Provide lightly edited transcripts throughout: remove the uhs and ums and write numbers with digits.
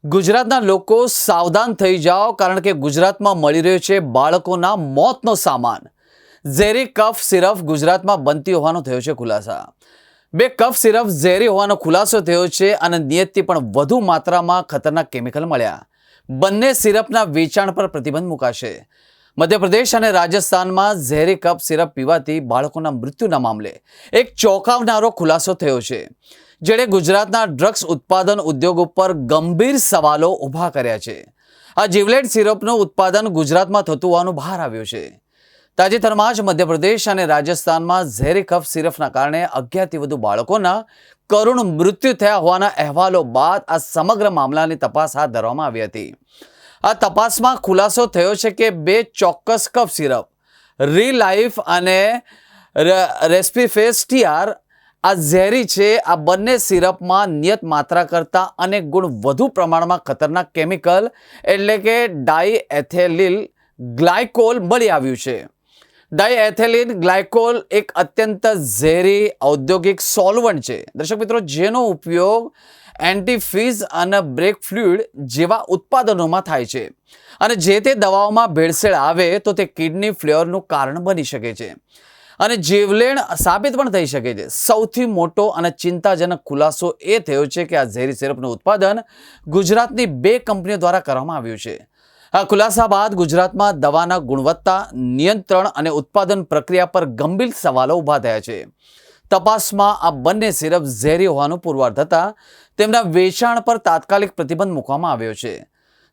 ગુજરાતના લોકો સાવધાન થઈ જાઓ, કારણ કે ગુજરાતમાં મળી રહ્યો છે બાળકોના મોતનો સામાન। ઝેરી કફ સિરપ ગુજરાતમાં બનતી હોવાનો થયો છે ખુલાસા। બે કફ સિરપ ઝેરી હોવાનો ખુલાસો થયો છે અને નિયતથી પણ વધુ માત્રામાં ખતરનાક કેમિકલ મળ્યા। બંને સિરપના વેચાણ પર પ્રતિબંધ મુકાશે। મધ્યપ્રદેશ અને રાજસ્થાનમાં ઝેરી કફ સિરપ પીવાથી બાળકોના મૃત્યુના મામલે એક ચોંકાવનારો ખુલાસો થયો છે, જેણે ગુજરાતના ડ્રગ્સ ઉત્પાદન ઉદ્યોગ ઉપર ગંભીર સવાલો ઊભા કર્યા છે। આ જીવલેણ સિરપનું ઉત્પાદન ગુજરાતમાં થતું હોવાનું બહાર આવ્યું છે। તાજેતરમાં જ મધ્યપ્રદેશ અને રાજસ્થાનમાં ઝેરી કફ સિરપના કારણે 11થી વધુ બાળકોના કરુણ મૃત્યુ થયા હોવાના અહેવાલો બાદ આ સમગ્ર મામલાની તપાસ હાથ ધરવામાં આવી હતી। આ તપાસમાં ખુલાસો થયો છે કે બે ચોક્કસ કફ સિરપ રીલાઇફ અને રેસ્પિફેસ્ટિયાર આ ઝેરી છે। આ બંને સિરપમાં નિયત માત્રા કરતાં અનેક ગુણ વધુ પ્રમાણમાં ખતરનાક કેમિકલ એટલે કે ડાઇએથિલિન ગ્લાયકોલ મળી આવ્યું છે। ડાઇએથિલિન ગ્લાયકોલ એક અત્યંત ઝેરી ઔદ્યોગિક સોલ્વન્ટ છે, દર્શક મિત્રો, જેનો ઉપયોગ એન્ટીફીઝ અને બ્રેક ફ્લુઇડ જેવા ઉત્પાદનોમાં થાય છે અને જે તે દવાઓમાં ભેળસેળ આવે તો તે કિડની ફેલ્યોરનું કારણ બની શકે છે અને જીવલેણ સાબિત પણ થઈ શકે છે। સૌથી મોટો અને ચિંતાજનક ખુલાસો એ થયો છે કે આ ઝેરી સિરપનું ઉત્પાદન ગુજરાતની બે કંપનીઓ દ્વારા કરવામાં આવ્યું છે। આ ખુલાસા બાદ ગુજરાતમાં દવાના ગુણવત્તા નિયંત્રણ અને ઉત્પાદન પ્રક્રિયા પર ગંભીર સવાલો ઊભા થયા છે। તપાસમાં આ બંને સિરપ ઝેરી હોવાનું પુરવાર થતાં તેમના વેચાણ પર તાત્કાલિક પ્રતિબંધ મૂકવામાં આવ્યો છે।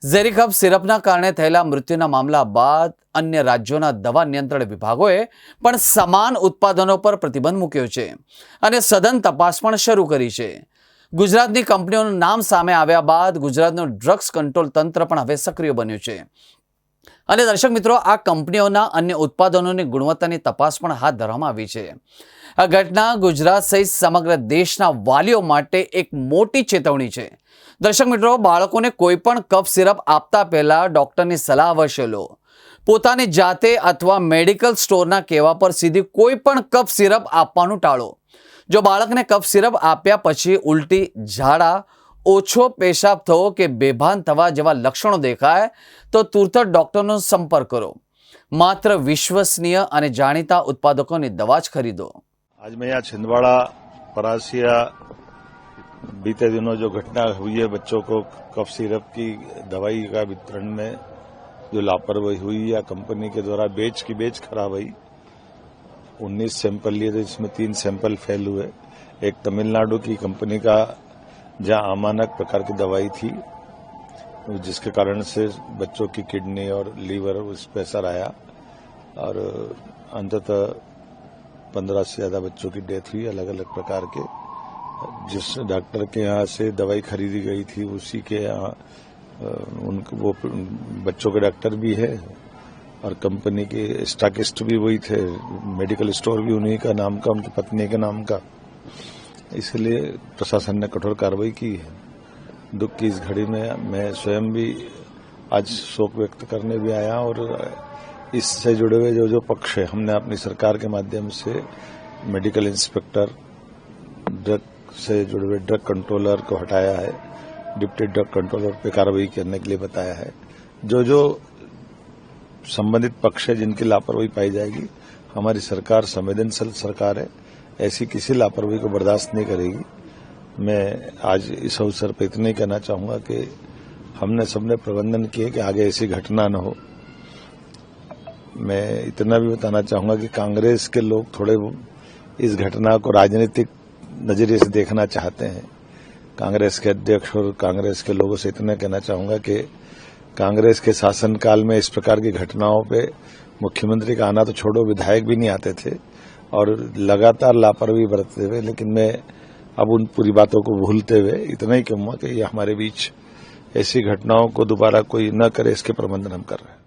ઝેરી કફ સિરપના કારણે થયેલા મૃત્યુના મામલા બાદ અન્ય રાજ્યોના દવા નિયંત્રણ વિભાગોએ પણ સમાન ઉત્પાદનો પર પ્રતિબંધ મૂક્યો છે અને સઘન તપાસ પણ શરૂ કરી છે। ગુજરાતની કંપનીઓનું નામ સામે આવ્યા બાદ ગુજરાતનું ડ્રગ્સ કંટ્રોલ તંત્ર પણ હવે સક્રિય બન્યું છે અને દર્શક મિત્રો, આ કંપનીઓના અન્ય ઉત્પાદનોની ગુણવત્તાની તપાસ પણ હાથ ધરવામાં આવી છે। આ ઘટના ગુજરાત સહિત સમગ્ર દેશના વાલીઓ માટે એક મોટી ચેતવણી છે। દર્શક મિત્રો, બાળકોને કોઈ પણ કફ સિરપ આપતા પહેલા ડોક્ટરની સલાહ અવશ્ય લો। પોતાની જાતે અથવા મેડિકલ સ્ટોરના કહેવા પર સીધી કોઈ પણ કફ સિરપ આપવાનું ટાળો। જો બાળકને કફ સિરપ આપ્યા પછી ઉલટી, ઝાડા, ઓછો પેશાબ થવો કે બેભાન થવા જેવા લક્ષણો દેખાય તો તુરત ડોક્ટરનો સંપર્ક કરો। માત્ર વિશ્વસનીય અને જાણીતા उत्पादकों की दवा खरीदो। आज मैं यहाँ छिंदवाड़ा परासिया बीते दिनों जो घटना हुई है, बच्चों को कफ सिरप की दवाई का वितरण में जो लापरवाही हुई या कंपनी के द्वारा बेच खराब हुई, 19 सैंपल लिए थे, इसमें 3 सैंपल फेल हुए। एक तमिलनाडु की कंपनी का जहां अमानक प्रकार की दवाई थी, जिसके कारण से बच्चों की किडनी और लीवर उस पर असर आया और अंततः 15 से ज्यादा बच्चों की डेथ हुई अलग अलग प्रकार के। जिस डॉक्टर के यहाँ से दवाई खरीदी गई थी उसी के यहाँ वो बच्चों के डॉक्टर भी है और कंपनी के स्टॉकिस्ट भी वही थे, मेडिकल स्टोर भी उन्हीं का नाम का, उनकी पत्नी के नाम का। इसलिए प्रशासन ने कठोर कार्रवाई की है। दुख की इस घड़ी में मैं स्वयं भी आज शोक व्यक्त करने भी आया और इससे जुड़े हुए जो पक्ष है, हमने अपनी सरकार के माध्यम से मेडिकल इंस्पेक्टर, ड्रग से जुड़े हुए ड्रग कंट्रोलर को हटाया है, डिप्टी ड्रग कंट्रोलर पे कार्रवाई करने के लिए बताया है। जो संबंधित पक्ष है जिनकी लापरवाही पाई जाएगी, हमारी सरकार संवेदनशील सरकार है, ऐसी किसी लापरवाही को बर्दाश्त नहीं करेगी। मैं आज इस अवसर पर इतना ही कहना चाहूंगा कि हमने सबने प्रबंधन किए कि आगे ऐसी घटना न हो। मैं इतना भी बताना चाहूंगा कि कांग्रेस के लोग थोड़े इस घटना को राजनीतिक नजरिए से देखना चाहते हैं। कांग्रेस के अध्यक्ष और कांग्रेस के लोगों से इतना कहना चाहूंगा कि कांग्रेस के शासनकाल में इस प्रकार की घटनाओं पे मुख्यमंत्री का आना तो छोड़ो, विधायक भी नहीं आते थे और लगातार लापरवाही बरतते हुए। लेकिन मैं अब उन पूरी बातों को भूलते हुए इतना ही कहूंगा कि ये हमारे बीच ऐसी घटनाओं को दोबारा कोई न करे, इसके प्रबंधन हम कर रहे हैं।